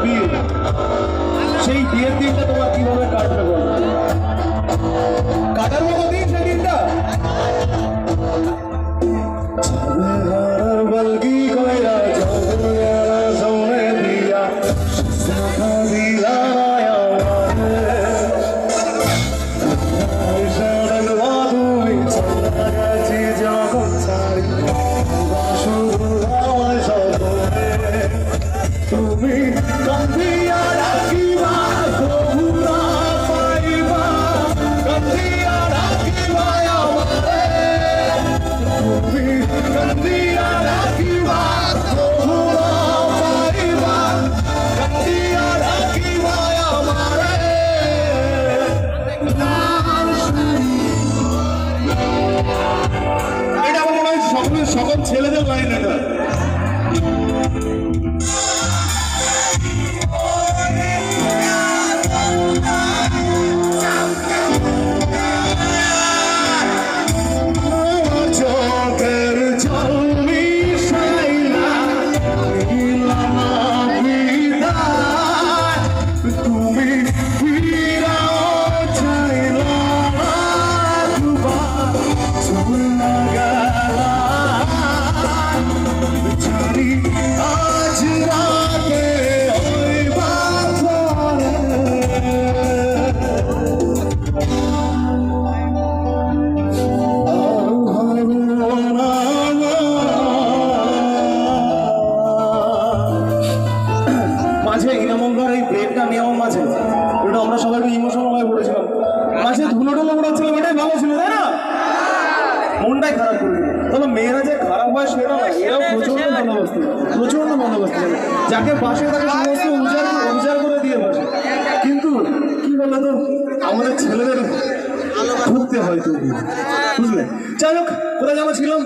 বিয়ে, সেই বিয়ের দিনটা তোমার কিভাবে কাটবে বলো? কাটার মতো দিন সেই দিনটা? বলগি কইরা জগরা সোনে দিয়া সাথা দিলা তুমি কান্দিয়া রাখিবা বহুরা পাইবা, কান্দিয়া রাখিবা আমারে, তুমি কান্দিয়া রাখিবা বহুরা পাইবা, কান্দিয়া রাখিবা আমারে। এটা আমার মনে হয় সকল ছেলেদের লাইন এটা। মাঝে ইনামঙ্গার এই ব্রেকটা নেওয়ার মাঝে ওটা আমরা সবাই একটু ইমোশনাল হয়ে পড়েছিলাম, মাঝে ধুলো টুলো উড়াচ্ছিলাম, এটাই ভালো ছিল তাই না? মনটাই খারাপ করে দিল। তবে মেয়েরা যে খারাপ হয় সেটা না, এরাও প্রচন্ড বন্দোবস্ত, প্রচন্ড বন্দোবস্ত, যাকে বাসে তাকে সমস্ত উজাড় করে দিয়ে বসে। কিন্তু কি বলে তো আমাদের ছেলেদের ধরতে হয় তো, বুঝলে? যাই হোক, কোথায় যেন ছিলাম।